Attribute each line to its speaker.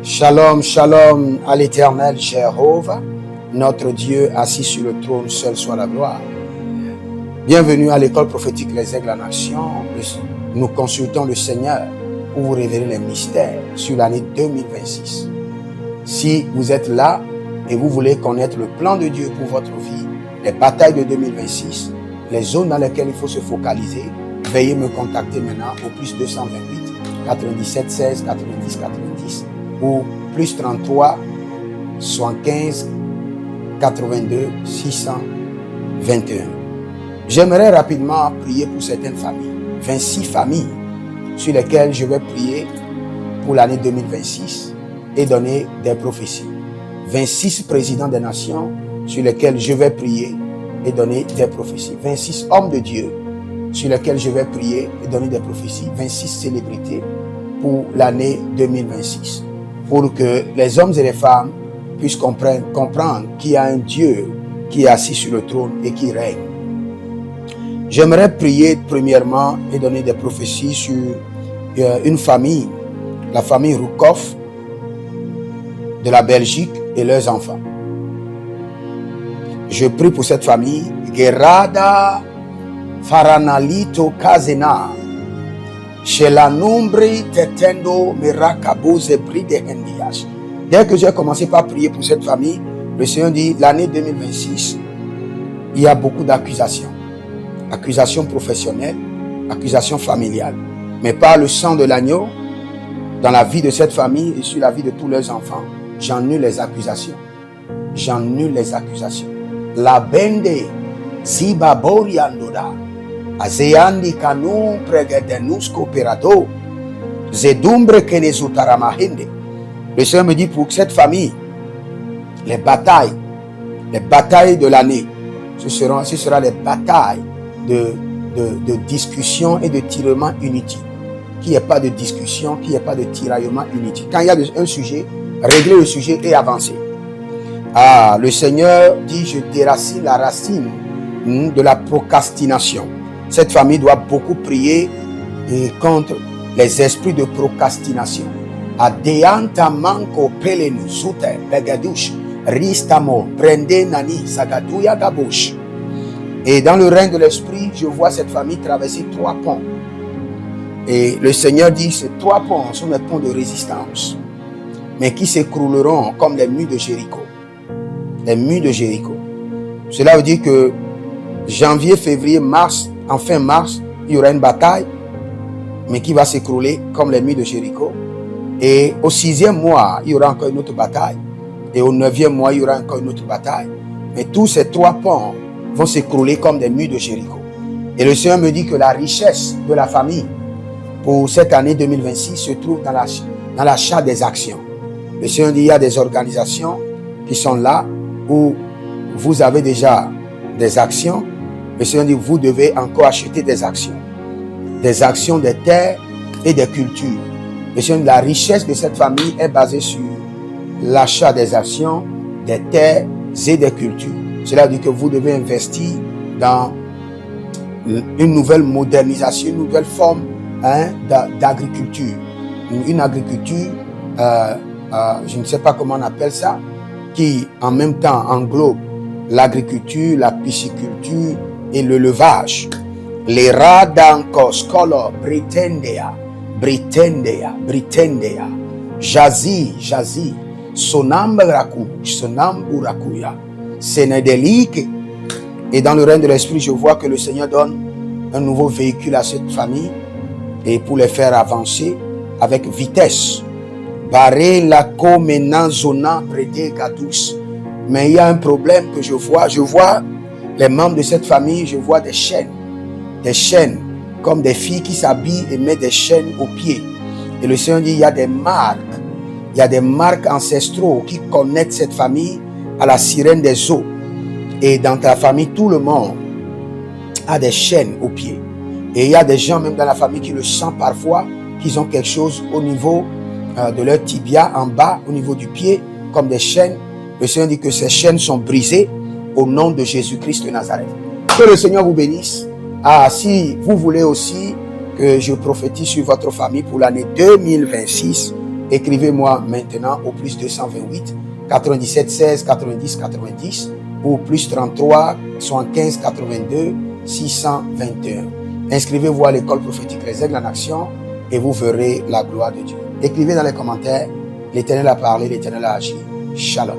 Speaker 1: Shalom, shalom à l'Éternel Jéhovah, notre Dieu assis sur le trône, seul soit la gloire. Bienvenue à l'école prophétique Les Aigles en Action. Nous consultons le Seigneur pour vous révéler les mystères sur l'année 2026. Si vous êtes là et vous voulez connaître le plan de Dieu pour votre vie, les batailles de 2026, les zones dans lesquelles il faut se focaliser, veuillez me contacter maintenant au plus 228 97 16 90 90 ou plus 33 75 82 621. J'aimerais rapidement prier pour certaines familles, 26 familles sur lesquelles je vais prier pour l'année 2026 et donner des prophéties. 26 présidents des nations sur lesquels je vais prier et donner des prophéties. 26 hommes de Dieu sur lesquels je vais prier et donner des prophéties. 26 célébrités pour l'année 2026. Pour que les hommes et les femmes puissent comprendre qu'il y a un Dieu qui est assis sur le trône et qui règne. J'aimerais prier premièrement et donner des prophéties sur une famille, la famille Roukoff de la Belgique et leurs enfants. Je prie pour cette famille. Gerada Faranalito Kazena Shelanumbri Tetendo Merakaboze Bride Hendias. Dès que j'ai commencé par prier pour cette famille, le Seigneur dit l'année 2026, il y a beaucoup d'accusations. Accusations professionnelles, accusations familiales. Mais par le sang de l'agneau, dans la vie de cette famille et sur la vie de tous leurs enfants, j'annule les accusations. J'annule les accusations. La bende Zibaboriandoda Azeandi Kanu Pregedenus Cooperado Zedumbre Kenezotaramahende. Le Seigneur me dit pour cette famille, les batailles de l'année, ce sera les batailles de discussion et de tiraillement inutile. Qu'il n'y ait pas de discussion, qu'il n'y ait pas de tiraillement inutile. Quand il y a un sujet, réglez le sujet et avancez. Ah, le Seigneur dit, je déracine la racine de la procrastination. Cette famille doit beaucoup prier contre les esprits de procrastination. Adeanta manko pelenu sute begadush ristamo prende nani sagaduya gabush. Et dans le règne de l'esprit, je vois cette famille traverser 3 ponts. Et le Seigneur dit, ces 3 ponts sont des ponts de résistance, mais qui s'écrouleront comme les murs de Jéricho. Les murs de Jéricho. Cela veut dire que janvier, février, mars, en fin mars, il y aura une bataille, mais qui va s'écrouler comme les murs de Jéricho. Et au 6e mois, il y aura encore une autre bataille. Et au 9e mois, il y aura encore une autre bataille. Mais tous ces 3 ponts vont s'écrouler comme des murs de Jéricho. Et le Seigneur me dit que la richesse de la famille pour cette année 2026 se trouve dans l'achat des actions. Le Seigneur dit qu'il y a des organisations qui sont là où vous avez déjà des actions. Le Seigneur dit vous devez encore acheter des actions des terres et des cultures. Le Seigneur dit la richesse de cette famille est basée sur l'achat des actions, des terres et des cultures. Cela veut dire que vous devez investir dans une nouvelle modernisation, une nouvelle forme d'agriculture. Une agriculture, je ne sais pas comment on appelle ça, qui en même temps englobe l'agriculture, la pisciculture et l'élevage. Les radankos kolo Britendea, Jazi, Sonamburakuya, Sénédélique. Et dans le règne de l'esprit, je vois que le Seigneur donne un nouveau véhicule à cette famille et pour les faire avancer avec vitesse. Barré la comena zona prede gadus. Mais il y a un problème que je vois. Je vois les membres de cette famille, je vois des chaînes comme des filles qui s'habillent et mettent des chaînes aux pieds. Et le Seigneur dit il y a des marques ancestraux qui connectent cette famille à la sirène des eaux. Et dans ta famille, tout le monde a des chaînes aux pieds. Et il y a des gens même dans la famille qui le sentent parfois, qu'ils ont quelque chose au niveau de leur tibia, en bas, au niveau du pied, comme des chaînes. Le Seigneur dit que ces chaînes sont brisées au nom de Jésus-Christ de Nazareth. Que le Seigneur vous bénisse. Ah, si vous voulez aussi que je prophétise sur votre famille pour l'année 2026 écrivez-moi maintenant au plus 228 97 16 90 90 ou plus 33 75 82 621. Inscrivez-vous à l'école prophétique Les Aigles en Action et vous verrez la gloire de Dieu. Écrivez dans les commentaires, l'Éternel a parlé, l'Éternel a agi. Shalom.